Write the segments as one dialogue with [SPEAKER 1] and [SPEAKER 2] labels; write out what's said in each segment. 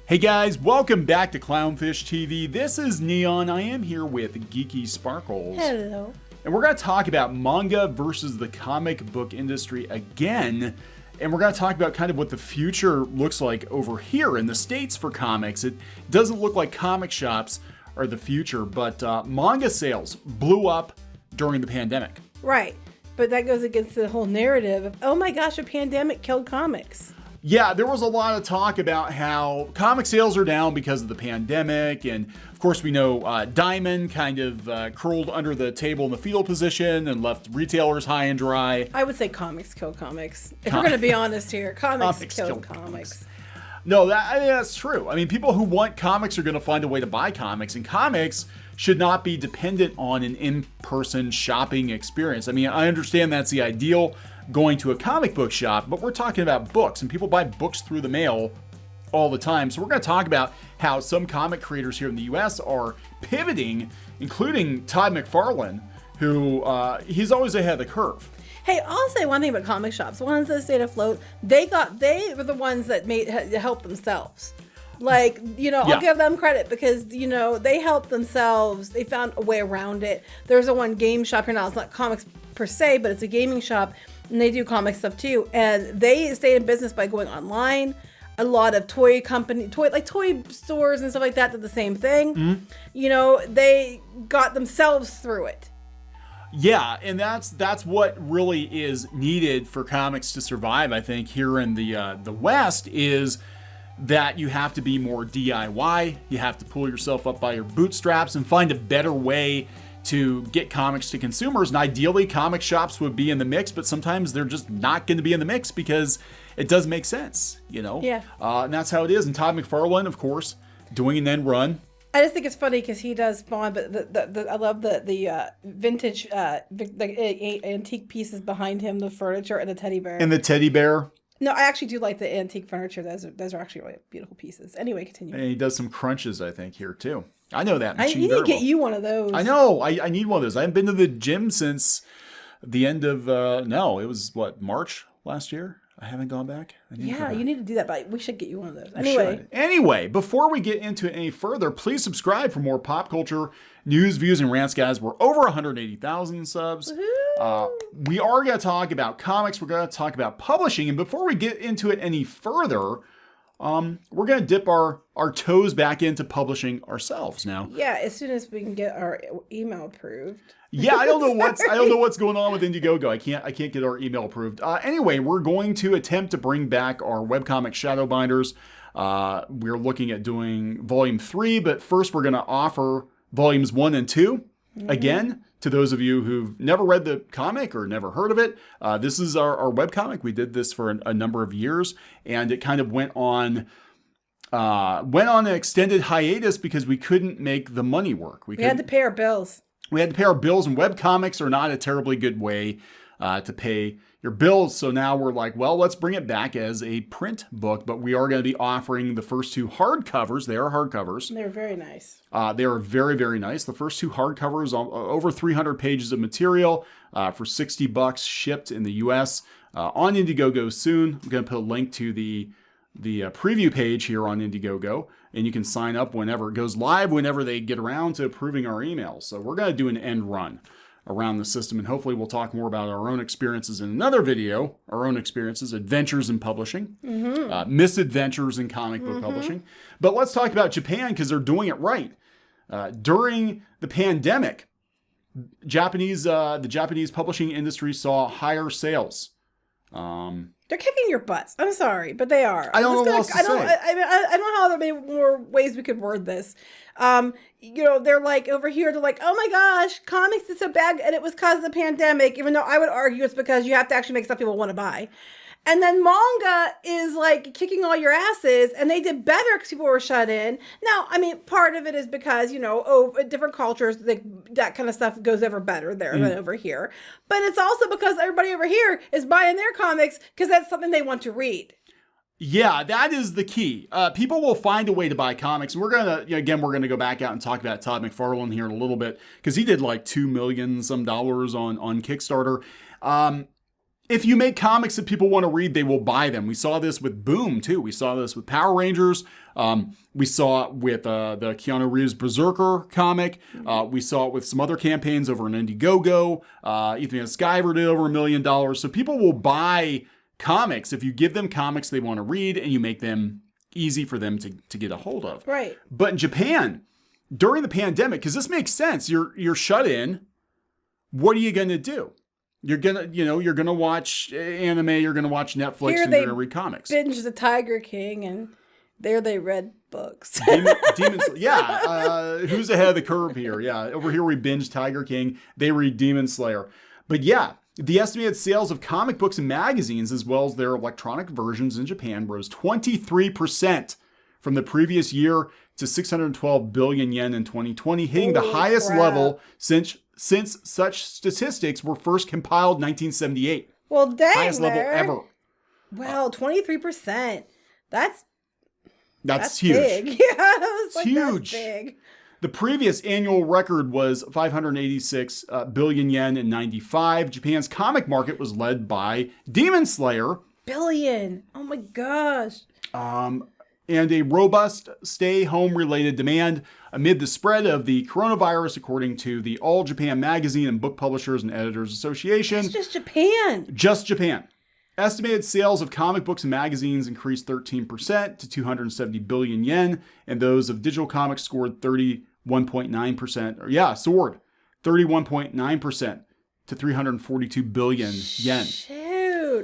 [SPEAKER 1] Hey guys, welcome back to Clownfish TV. This is Kneon. I am here with Geeky Sparkles.
[SPEAKER 2] Hello.
[SPEAKER 1] And we're going to talk about manga versus the comic book industry again. And we're going to talk about kind of what the future looks like over here in the States for comics. It doesn't look like comic shops are the future, but manga sales blew up during the pandemic.
[SPEAKER 2] Right. But that goes against the whole narrative of, oh my gosh, a pandemic killed comics.
[SPEAKER 1] Yeah, there was a lot of talk about how comic sales are down because of the pandemic. And of course, we know Diamond kind of curled under the table in the fetal position and left retailers high and dry.
[SPEAKER 2] I would say comics kill comics. If we're going to be honest here, comics kill comics.
[SPEAKER 1] Comics. No, that's true. I mean, people who want comics are going to find a way to buy comics, and comics should not be dependent on an in-person shopping experience. I mean, I understand that's the ideal, going to a comic book shop, but we're talking about books, and people buy books through the mail all the time. So we're going to talk about how some comic creators here in the US are pivoting, including Todd McFarlane, who he's always ahead of the curve.
[SPEAKER 2] Hey, I'll say one thing about comic shops. The ones that stayed afloat, they were the ones that helped themselves. Like, I'll give them credit because, they helped themselves. They found a way around it. There's a one game shop here now. It's not comics per se, but it's a gaming shop. And they do comic stuff too. And they stayed in business by going online. A lot of toy stores and stuff like that did the same thing. Mm-hmm. They got themselves through it.
[SPEAKER 1] Yeah, and that's what really is needed for comics to survive, I think, here in the West, is that you have to be more DIY. You have to pull yourself up by your bootstraps and find a better way to get comics to consumers. And ideally, comic shops would be in the mix, but sometimes they're just not going to be in the mix because it does make sense,
[SPEAKER 2] Yeah.
[SPEAKER 1] And that's how it is. And Todd McFarlane, of course, doing an end run.
[SPEAKER 2] I just think it's funny because he does Spawn, but I love the vintage, antique pieces behind him, the furniture and the teddy bear.
[SPEAKER 1] And the teddy bear.
[SPEAKER 2] No, I actually do like the antique furniture. Those are actually really beautiful pieces. Anyway, continue.
[SPEAKER 1] And he does some crunches, I think, here too. I know that.
[SPEAKER 2] I need to get you one of those.
[SPEAKER 1] I know. I need one of those. I haven't been to the gym since the end of, it was March last year? I haven't gone back.
[SPEAKER 2] You need to do that, but we should get you one of those.
[SPEAKER 1] Anyway, before we get into it any further, please subscribe for more pop culture news, views, and rants, guys. We're over 180,000 subs. We are going to talk about comics. We're going to talk about publishing. And before we get into it any further, we're going to dip our toes back into publishing ourselves now.
[SPEAKER 2] Yeah, as soon as we can get our email approved.
[SPEAKER 1] Yeah, I don't know what's going on with IndieGoGo. I can't get our email approved. Anyway, we're going to attempt to bring back our webcomic Shadowbinders. We're looking at doing volume 3, but first we're going to offer volumes 1 and 2 again to those of you who've never read the comic or never heard of it. This is our webcomic. We did this for a number of years, and it kind of went on an extended hiatus because we couldn't make the money work.
[SPEAKER 2] We had to pay our bills.
[SPEAKER 1] We had to pay our bills, and webcomics are not a terribly good way to pay your bills. So now we're like, well, let's bring it back as a print book, but we are going to be offering the first 2 hardcovers. They are hardcovers.
[SPEAKER 2] They're very nice.
[SPEAKER 1] They are very, very nice. The first 2 hardcovers, over 300 pages of material for $60 shipped in the US on IndieGoGo soon. I'm going to put a link to the preview page here on IndieGoGo, and you can sign up whenever it goes live, whenever they get around to approving our emails. So we're going to do an end run around the system, and hopefully we'll talk more about our own experiences in another video, our own experiences, adventures in publishing, misadventures in comic book publishing. But let's talk about Japan because they're doing it right. During the pandemic, the Japanese publishing industry saw higher sales.
[SPEAKER 2] They're kicking your butts. I'm sorry, but they are.
[SPEAKER 1] I don't know what else to say.
[SPEAKER 2] I don't know how there may be more ways we could word this. They're like over here. They're like, oh my gosh, comics is so bad, and it was because of the pandemic. Even though I would argue it's because you have to actually make stuff people want to buy. And then manga is like kicking all your asses, and they did better because people were shut in. Now, I mean, part of it is because, different cultures, that kind of stuff goes over better there than over here. But it's also because everybody over here is buying their comics because that's something they want to read.
[SPEAKER 1] Yeah, that is the key. People will find a way to buy comics. And we're going to go back out and talk about Todd McFarlane here in a little bit because he did like $2 million some on Kickstarter. if you make comics that people want to read, they will buy them. We saw this with Boom, too. We saw this with Power Rangers. We saw it with the Keanu Reeves Berserker comic. We saw it with some other campaigns over in IndieGoGo. Ethan Skyver did over $1 million. So people will buy comics if you give them comics they want to read and you make them easy for them to get a hold of.
[SPEAKER 2] Right.
[SPEAKER 1] But in Japan, during the pandemic, because this makes sense, you're shut in. What are you going to do? You're gonna watch anime, you're gonna watch Netflix, and you're gonna read comics.
[SPEAKER 2] Binge the Tiger King, and there they read books.
[SPEAKER 1] Demons, yeah. Who's ahead of the curve here? Yeah, over here we binge Tiger King. They read Demon Slayer. But yeah, the estimated sales of comic books and magazines, as well as their electronic versions in Japan, rose 23% from the previous year to 612 billion yen in 2020, hitting the highest level since such statistics were first compiled in 1978.
[SPEAKER 2] Well, dang,
[SPEAKER 1] highest level ever.
[SPEAKER 2] Wow, 23%. That's
[SPEAKER 1] huge.
[SPEAKER 2] Big. Yeah, I was like,
[SPEAKER 1] huge.
[SPEAKER 2] That's big.
[SPEAKER 1] The previous annual record was 586 billion yen in 95. Japan's comic market was led by Demon Slayer.
[SPEAKER 2] Billion. Oh my gosh.
[SPEAKER 1] And a robust stay-home related demand amid the spread of the coronavirus, according to the All Japan Magazine and Book Publishers and Editors Association.
[SPEAKER 2] It's just Japan.
[SPEAKER 1] Just Japan. Estimated sales of comic books and magazines increased 13% to 270 billion yen, and those of digital comics scored 31.9%. Soared 31.9% to 342 billion yen.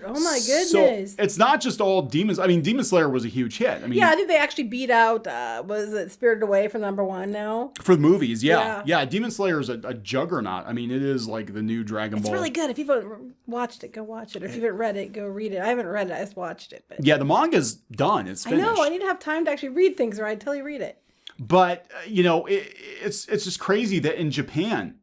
[SPEAKER 2] Oh my goodness.
[SPEAKER 1] So it's not just all Demons. I mean, Demon Slayer was a huge hit. I mean,
[SPEAKER 2] yeah, I think they actually beat out, was it Spirited Away for #1 now?
[SPEAKER 1] For the movies, yeah. Demon Slayer is a juggernaut. I mean, it is like the new Dragon Ball.
[SPEAKER 2] It's really good. If you haven't watched it, go watch it. If you haven't read it, go read it. I haven't read it. I just watched it. But
[SPEAKER 1] yeah, the manga's done. It's finished.
[SPEAKER 2] I know. I need to have time to actually read things right until you read it.
[SPEAKER 1] But, it's just crazy that in Japan,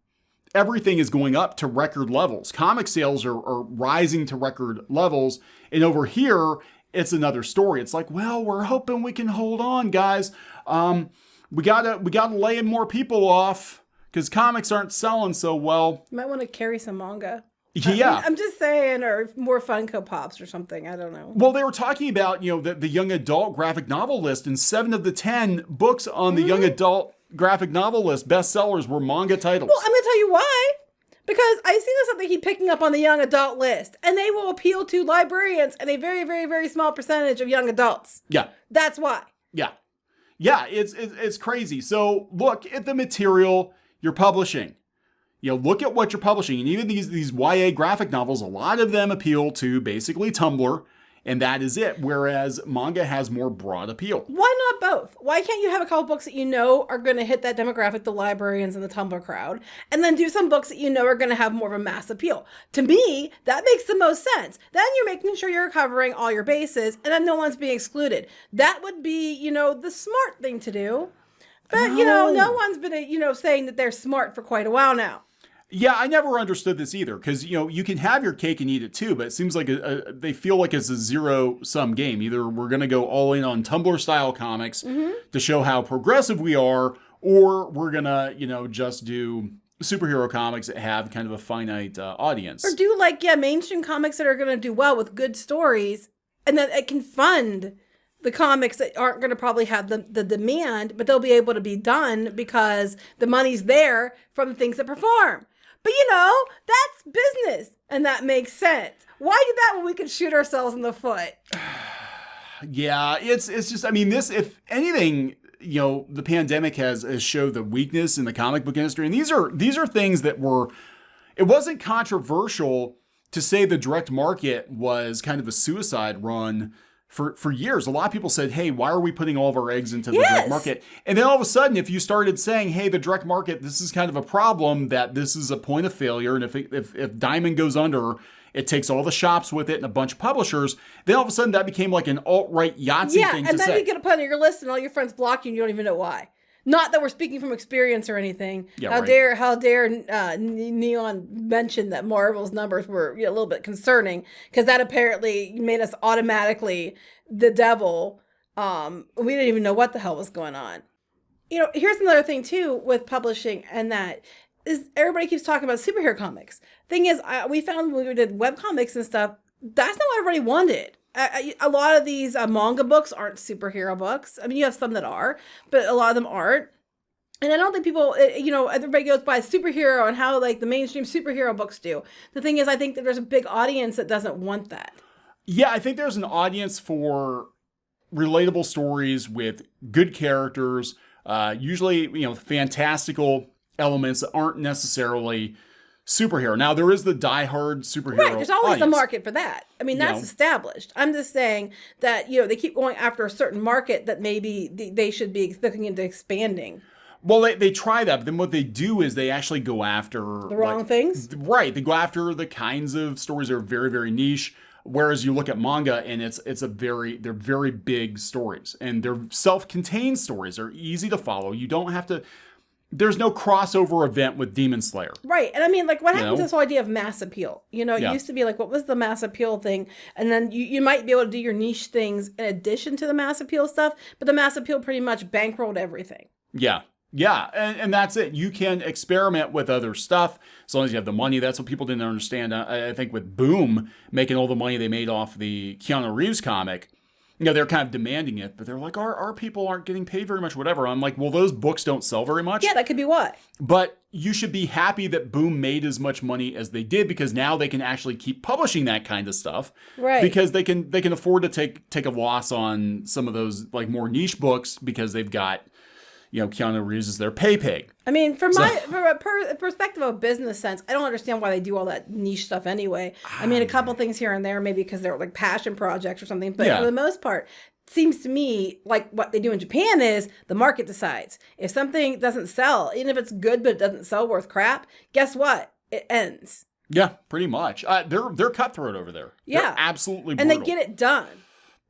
[SPEAKER 1] everything is going up to record levels. Comic sales are rising to record levels. And over here, it's another story. It's like, well, we're hoping we can hold on, guys. We gotta lay in more people off because comics aren't selling so well.
[SPEAKER 2] You might want to carry some manga.
[SPEAKER 1] Yeah.
[SPEAKER 2] I'm just saying, or more Funko Pops or something. I don't know.
[SPEAKER 1] Well, they were talking about, the young adult graphic novel list, and 7 of the 10 books on the young adult graphic novel list, bestsellers, were manga titles.
[SPEAKER 2] Well, I'm going to tell you why. Because I see this something keep picking up on the young adult list, and they will appeal to librarians and a very, very, very small percentage of young adults.
[SPEAKER 1] Yeah.
[SPEAKER 2] That's why.
[SPEAKER 1] Yeah. Yeah, it's crazy. So look at the material you're publishing. Look at what you're publishing. And even these YA graphic novels, a lot of them appeal to basically Tumblr, and that is it. Whereas manga has more broad appeal.
[SPEAKER 2] Why not both? Why can't you have a couple books that are going to hit that demographic, the librarians and the Tumblr crowd, and then do some books that are going to have more of a mass appeal? To me, that makes the most sense. Then you're making sure you're covering all your bases, and then no one's being excluded. That would be, the smart thing to do. But, no one's been, saying that they're smart for quite a while now.
[SPEAKER 1] Yeah, I never understood this either because, you can have your cake and eat it too, but it seems like they feel like it's a zero-sum game. Either we're going to go all in on Tumblr-style comics to show how progressive we are, or we're going to, just do superhero comics that have kind of a finite audience.
[SPEAKER 2] Or do mainstream comics that are going to do well with good stories, and then it can fund the comics that aren't going to probably have the demand, but they'll be able to be done because the money's there from the things that perform. But that's business, and that makes sense. Why do that when we can shoot ourselves in the foot?
[SPEAKER 1] Yeah, it's just, this, if anything, the pandemic has showed the weakness in the comic book industry. And these are things that it wasn't controversial to say the direct market was kind of a suicide run for years. A lot of people said, hey, why are we putting all of our eggs into the direct market? And then all of a sudden, if you started saying, hey, the direct market, this is kind of a problem, that this is a point of failure. And if Diamond goes under, it takes all the shops with it and a bunch of publishers. Then all of a sudden that became like an alt-right Yahtzee thing to say. Yeah,
[SPEAKER 2] and then you get a put on your list and all your friends block you and you don't even know why. Not that we're speaking from experience or anything. Yeah, how dare Kneon mention that Marvel's numbers were a little bit concerning, because that apparently made us automatically the devil. We didn't even know what the hell was going on. Here's another thing too with publishing, and that is everybody keeps talking about superhero comics. Thing is, we found when we did web comics and stuff, that's not what everybody wanted. A lot of these manga books aren't superhero books. I mean, you have some that are, but a lot of them aren't. And I don't think people, everybody goes by superhero and how like the mainstream superhero books do. The thing is, I think that there's a big audience that doesn't want that.
[SPEAKER 1] Yeah, I think there's an audience for relatable stories with good characters, usually, fantastical elements that aren't necessarily superhero. Now, there is the diehard superhero
[SPEAKER 2] Right, there's always
[SPEAKER 1] audience.
[SPEAKER 2] a market for that. I mean, that's established. I'm just saying that, they keep going after a certain market that maybe they should be looking into expanding.
[SPEAKER 1] Well, they try that, but then what they do is they actually go after
[SPEAKER 2] The wrong things?
[SPEAKER 1] Right. They go after the kinds of stories that are very, very niche. Whereas you look at manga and they're very big stories and they're self-contained stories. They're easy to follow. You don't have to, there's no crossover event with Demon Slayer.
[SPEAKER 2] Right. And I mean, like, what happened to this whole idea of mass appeal? It
[SPEAKER 1] Yeah.
[SPEAKER 2] used to be like, what was the mass appeal thing? And then you might be able to do your niche things in addition to the mass appeal stuff, but the mass appeal pretty much bankrolled everything.
[SPEAKER 1] Yeah. Yeah. And that's it. You can experiment with other stuff as long as you have the money. That's what people didn't understand. I think with Boom making all the money they made off the Keanu Reeves comic, they're kind of demanding it, but they're like, our people aren't getting paid very much, whatever. I'm like, well, those books don't sell very much.
[SPEAKER 2] Yeah, that could be why.
[SPEAKER 1] But you should be happy that Boom made as much money as they did because now they can actually keep publishing that kind of stuff.
[SPEAKER 2] Right.
[SPEAKER 1] Because they can afford to take a loss on some of those like more niche books because they've got, Keanu Reeves is their pay pig.
[SPEAKER 2] I mean, from a perspective of a business sense, I don't understand why they do all that niche stuff anyway. I mean, a couple things here and there, maybe because they're like passion projects or something. But for the most part, it seems to me like what they do in Japan is the market decides. If something doesn't sell, even if it's good but it doesn't sell worth crap, guess what? It ends.
[SPEAKER 1] Yeah, pretty much. They're cutthroat over there.
[SPEAKER 2] Yeah.
[SPEAKER 1] They're absolutely
[SPEAKER 2] And
[SPEAKER 1] brutal.
[SPEAKER 2] they get it done.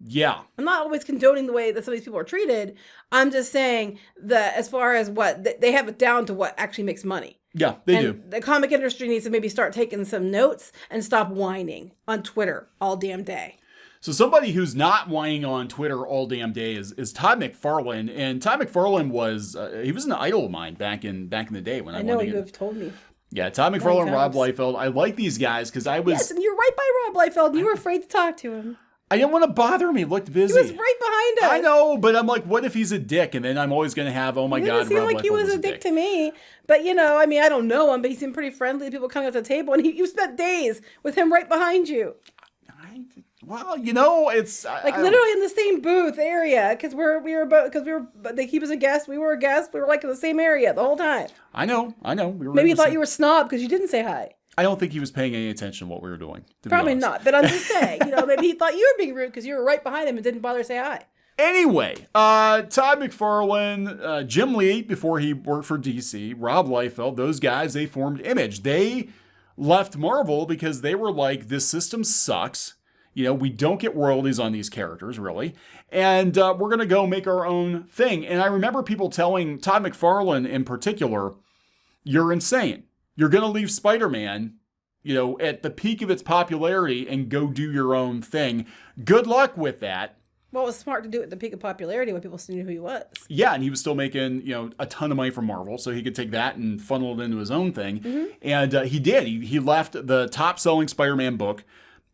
[SPEAKER 1] Yeah.
[SPEAKER 2] I'm not always condoning the way that some of these people are treated. I'm just saying that as far as what they have it down to what actually makes money.
[SPEAKER 1] Yeah, they do.
[SPEAKER 2] The comic industry needs to maybe start taking some notes and stop whining on Twitter all damn day.
[SPEAKER 1] So somebody who's not whining on Twitter all damn day is Todd McFarlane. And Todd McFarlane was an idol of mine back in the day when I
[SPEAKER 2] know
[SPEAKER 1] wanted
[SPEAKER 2] you have told me.
[SPEAKER 1] Yeah, Todd McFarlane and Rob Liefeld. I like these guys because I was...
[SPEAKER 2] Yes, and you're right by Rob Liefeld. You were afraid to talk to him.
[SPEAKER 1] I didn't want to bother him. He looked busy.
[SPEAKER 2] He was right behind us.
[SPEAKER 1] I know, but I'm like, what if he's a dick? And then I'm always going to have, oh my God,
[SPEAKER 2] It seemed
[SPEAKER 1] Rob
[SPEAKER 2] like he
[SPEAKER 1] Liefeld
[SPEAKER 2] was a dick to me. But, I mean, I don't know him, but he seemed pretty friendly. People coming up to the table, and you spent days with him right behind you.
[SPEAKER 1] It's...
[SPEAKER 2] literally in the same booth area, because they keep us a guest. We were a guest. We were like in the same area the whole time.
[SPEAKER 1] I know.
[SPEAKER 2] Maybe he thought you were snob because you didn't say hi.
[SPEAKER 1] I don't think he was paying any attention to what we were doing.
[SPEAKER 2] Probably not, but I'm just saying, maybe he thought you were being rude because you were right behind him and didn't bother to say hi.
[SPEAKER 1] Anyway, Todd McFarlane, Jim Lee, before he worked for DC, Rob Liefeld, those guys, they formed Image. They left Marvel because they were like, this system sucks. We don't get royalties on these characters, really. And we're going to go make our own thing. And I remember people telling Todd McFarlane in particular, you're insane. You're going to leave Spider-Man, at the peak of its popularity and go do your own thing. Good luck with that.
[SPEAKER 2] Well, it was smart to do it at the peak of popularity when people still knew who he was.
[SPEAKER 1] Yeah, and he was still making, a ton of money from Marvel, so he could take that and funnel it into his own thing. Mm-hmm. And he did. He left the top-selling Spider-Man book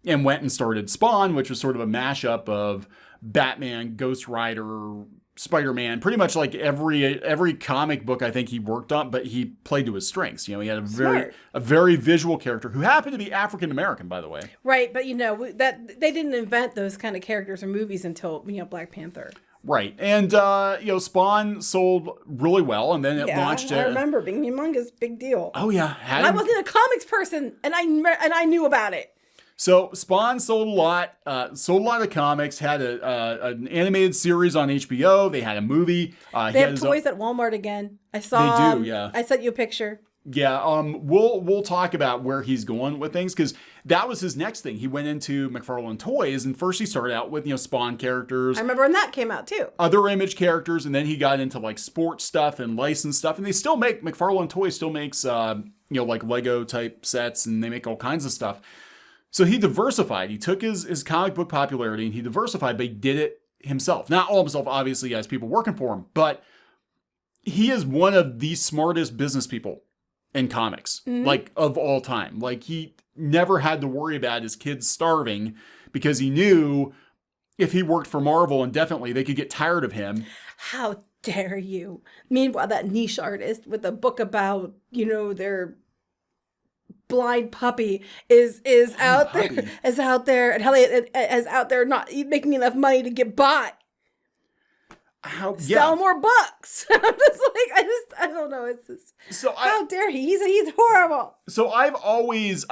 [SPEAKER 1] and went and started Spawn, which was sort of a mashup of Batman, Ghost Rider, Spider-Man, pretty much like every comic book I think he worked on, but he played to his strengths. He had a very visual character who happened to be African American, by the way.
[SPEAKER 2] Right, but that they didn't invent those kind of characters or movies until Black Panther.
[SPEAKER 1] Right, and Spawn sold really well, and then it launched.
[SPEAKER 2] I remember being humongous, big deal.
[SPEAKER 1] Oh yeah,
[SPEAKER 2] I wasn't a comics person, and I knew about it.
[SPEAKER 1] So Spawn sold a lot of comics, had an animated series on HBO. They had a movie.
[SPEAKER 2] They have toys at Walmart again. I saw.
[SPEAKER 1] They do, yeah.
[SPEAKER 2] I sent you a picture.
[SPEAKER 1] Yeah, we'll talk about where he's going with things because that was his next thing. He went into McFarlane Toys, and first he started out with Spawn characters.
[SPEAKER 2] I remember when that came out too.
[SPEAKER 1] Other Image characters, and then he got into like sports stuff and licensed stuff. And they still make McFarlane Toys still makes like Lego type sets, and they make all kinds of stuff. So he diversified. He took his comic book popularity and he diversified, but he did it himself. Not all himself, obviously, he has people working for him, but he is one of the smartest business people in comics, like of all time. Like he never had to worry about his kids starving because he knew if he worked for Marvel indefinitely, they could get tired of him.
[SPEAKER 2] How dare you? Meanwhile, that niche artist with a book about, their blind puppy is out there, and Elliot is out there not making enough money to get by. Sell more books. I'm just like, I don't know. It's just, how dare he? He's horrible.
[SPEAKER 1] So I've always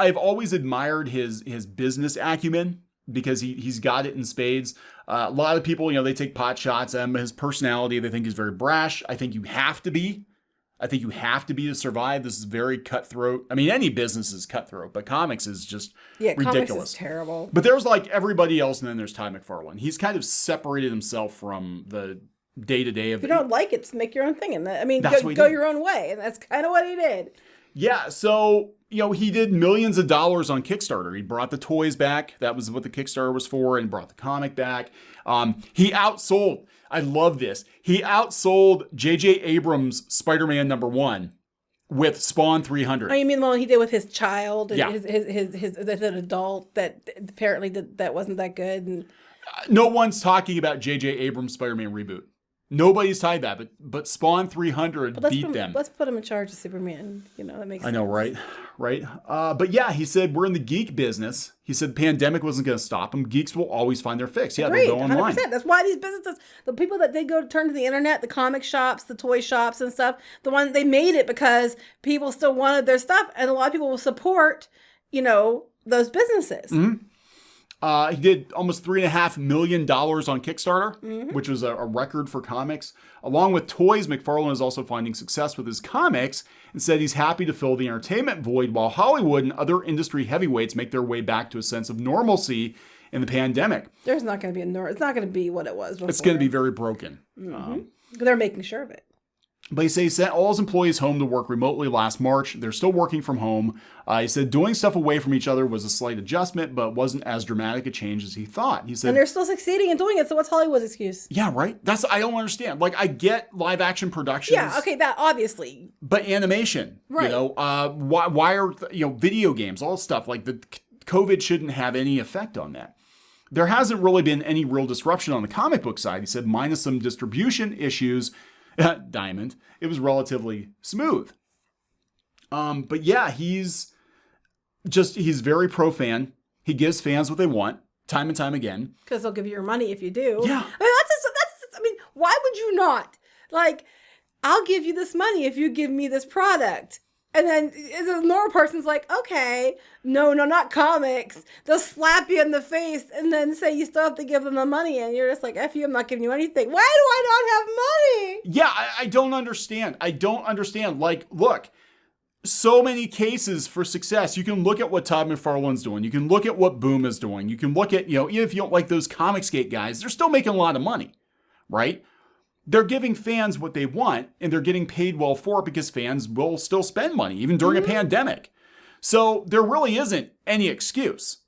[SPEAKER 1] admired his business acumen because he's got it in spades. A lot of people, they take pot shots at him. His personality, they think is very brash. I think you have to be. To survive. This is very cutthroat. I mean, any business is cutthroat, but comics is just ridiculous.
[SPEAKER 2] Comics is terrible.
[SPEAKER 1] But there's like everybody else, and then there's Todd McFarlane. He's kind of separated himself from the day-to-day of it.
[SPEAKER 2] If you don't like it, just make your own thing. And go your own way. And that's kind of what he did. Yeah,
[SPEAKER 1] so, he did millions of dollars on Kickstarter. He brought the toys back. That was what the Kickstarter was for, and brought the comic back. He outsold, I love this, he outsold J.J. Abrams' Spider-Man #1 with Spawn 300.
[SPEAKER 2] Oh, you mean the one he did with his child? And his an adult that apparently that wasn't that good? And
[SPEAKER 1] no one's talking about J.J. Abrams' Spider-Man reboot. Nobody's tied that, but Spawn 300 beat them.
[SPEAKER 2] Let's put him in charge of Superman. That makes sense.
[SPEAKER 1] I know, right? But yeah, he said, we're in the geek business. He said pandemic wasn't going to stop him. Geeks will always find their fix. Yeah,
[SPEAKER 2] Agreed,
[SPEAKER 1] they'll go online.
[SPEAKER 2] 100%. That's why these businesses, the people that they go turn to the internet, the comic shops, the toy shops and stuff, they made it because people still wanted their stuff. And a lot of people will support, those businesses.
[SPEAKER 1] Mm-hmm. He did almost $3.5 million on Kickstarter, which was a record for comics. Along with toys, McFarlane is also finding success with his comics and said he's happy to fill the entertainment void while Hollywood and other industry heavyweights make their way back to a sense of normalcy in the pandemic.
[SPEAKER 2] There's not going to be it's not going to be what it was before.
[SPEAKER 1] It's going to be very broken.
[SPEAKER 2] They're making sure of it.
[SPEAKER 1] But he said he sent all his employees home to work remotely last March. They're still working from home. He said doing stuff away from each other was a slight adjustment, but wasn't as dramatic a change as he thought. He said,
[SPEAKER 2] and they're still succeding in doing it. So what's Hollywood's excuse?
[SPEAKER 1] Yeah, right. I don't understand. Like, I get live action productions.
[SPEAKER 2] Yeah, okay, that obviously.
[SPEAKER 1] But animation,
[SPEAKER 2] right?
[SPEAKER 1] Why are video games, all stuff like the COVID shouldn't have any effect on that. There hasn't really been any real disruption on the comic book side. He said, minus some distribution issues. Diamond, it was relatively smooth. But yeah, he's very pro fan. He gives fans what they want time and time again.
[SPEAKER 2] Because they'll give you your money if you do.
[SPEAKER 1] Yeah.
[SPEAKER 2] I mean, why would you not? Like, I'll give you this money if you give me this product. And then the normal person's like, okay, no, not comics. They'll slap you in the face and then say you still have to give them the money. And you're just like, F you, I'm not giving you anything. Why do I not have money?
[SPEAKER 1] Yeah, I don't understand. Like, look, so many cases for success. You can look at what Todd McFarlane's doing. You can look at what Boom is doing. You can look at, even if you don't like those Comicsgate guys, they're still making a lot of money, right? They're giving fans what they want, and they're getting paid well for it because fans will still spend money, even during a pandemic. So there really isn't any excuse.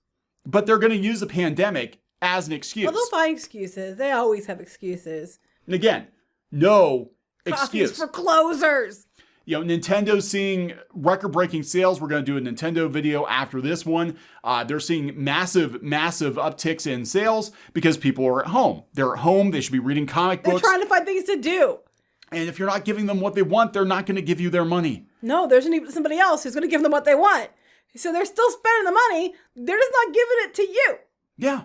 [SPEAKER 1] But they're going to use a pandemic as an excuse.
[SPEAKER 2] Well, they'll find excuses. They always have excuses.
[SPEAKER 1] And again, no excuse.
[SPEAKER 2] Coffees for closers.
[SPEAKER 1] Nintendo's seeing record-breaking sales. We're going to do a Nintendo video after this one. They're seeing massive upticks in sales because people are at home. They're at home. They should be reading comic books.
[SPEAKER 2] They're trying to find things to do.
[SPEAKER 1] And if you're not giving them what they want, they're not going to give you their money.
[SPEAKER 2] No, there's somebody else who's going to give them what they want. So they're still spending the money. They're just not giving it to you.
[SPEAKER 1] Yeah.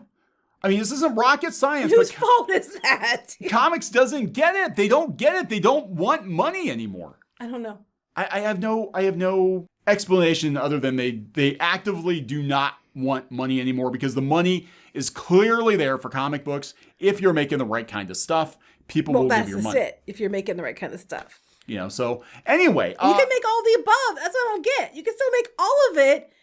[SPEAKER 1] I mean, this isn't rocket science.
[SPEAKER 2] Whose fault is that?
[SPEAKER 1] Comics doesn't get it. They don't get it. They don't want money anymore.
[SPEAKER 2] I don't know.
[SPEAKER 1] I have no explanation other than they actively do not want money anymore because the money is clearly there for comic books. If you're making the right kind of stuff, people will give your money.
[SPEAKER 2] That's it. If you're making the right kind of stuff.
[SPEAKER 1] So anyway.
[SPEAKER 2] You can make all the above. That's what I don't get. You can still make all of it.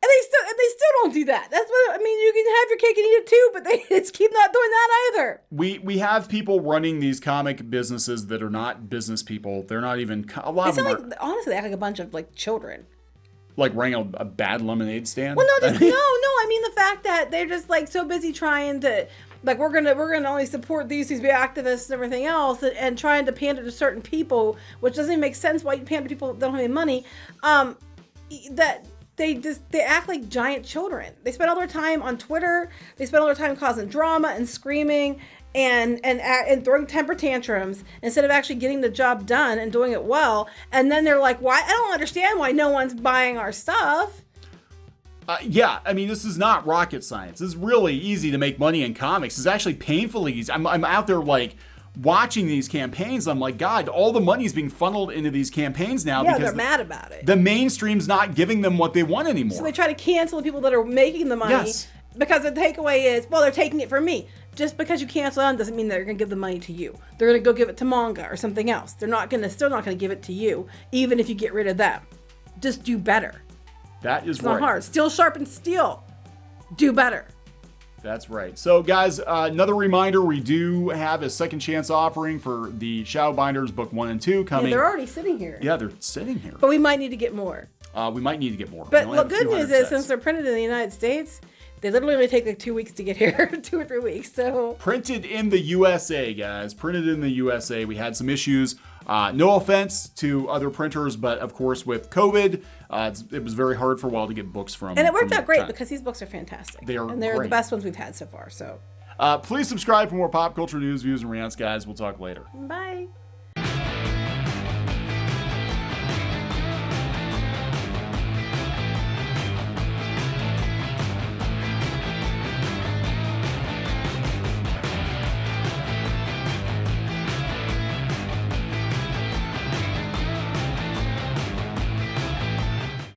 [SPEAKER 2] And they still don't do that. That's what I mean. You can have your cake and eat it too, but they just keep not doing that either.
[SPEAKER 1] We have people running these comic businesses that are not business people. They're not even a lot of them.
[SPEAKER 2] Honestly, they act like a bunch of like children.
[SPEAKER 1] Like running a bad lemonade stand.
[SPEAKER 2] Well, no. I mean the fact that they're just like so busy trying to Like we're gonna only support these be activists and everything else, and trying to pander to certain people, which doesn't even make sense. Why you pander to people that don't have any money? That they act like giant children. They spend all their time on Twitter. They spend all their time causing drama and screaming and throwing temper tantrums instead of actually getting the job done and doing it well. And then they're like, "Why? I don't understand why no one's buying our stuff."
[SPEAKER 1] Yeah, I mean, this is not rocket science. It's really easy to make money in comics. It's actually painfully easy. I'm out there like watching these campaigns. I'm like, God, all the money's being funneled into these campaigns now
[SPEAKER 2] Yeah,
[SPEAKER 1] because
[SPEAKER 2] they're mad about it.
[SPEAKER 1] The mainstream's not giving them what they want anymore.
[SPEAKER 2] So they try to cancel the people that are making the money.
[SPEAKER 1] Yes.
[SPEAKER 2] Because the takeaway is, well, they're taking it from me. Just because you cancel them doesn't mean they're going to give the money to you. They're going to go give it to Manga or something else. They're still not going to give it to you, even if you get rid of them. Just do better.
[SPEAKER 1] That is
[SPEAKER 2] It's not hard. Steel sharpens steel. Do better.
[SPEAKER 1] That's right. So, guys, another reminder, we do have a second chance offering for the Shadowbinders book 1 and 2 coming.
[SPEAKER 2] Yeah, they're already sitting here.
[SPEAKER 1] Yeah, they're sitting here.
[SPEAKER 2] But we might need to get more.
[SPEAKER 1] We might need to get more.
[SPEAKER 2] But the good news is, since they're printed in the United States, they literally only take like 2 weeks to get here, 2 or 3 weeks. So
[SPEAKER 1] printed in the USA, guys. Printed in the USA. We had some issues. No offense to other printers, but of course with COVID, it was very hard for a while to get books from.
[SPEAKER 2] And it worked out great because these books are fantastic.
[SPEAKER 1] They're
[SPEAKER 2] the
[SPEAKER 1] great.
[SPEAKER 2] best ones we've had so far. So
[SPEAKER 1] please subscribe for more pop culture news, views, and rants, guys. We'll talk later.
[SPEAKER 2] Bye.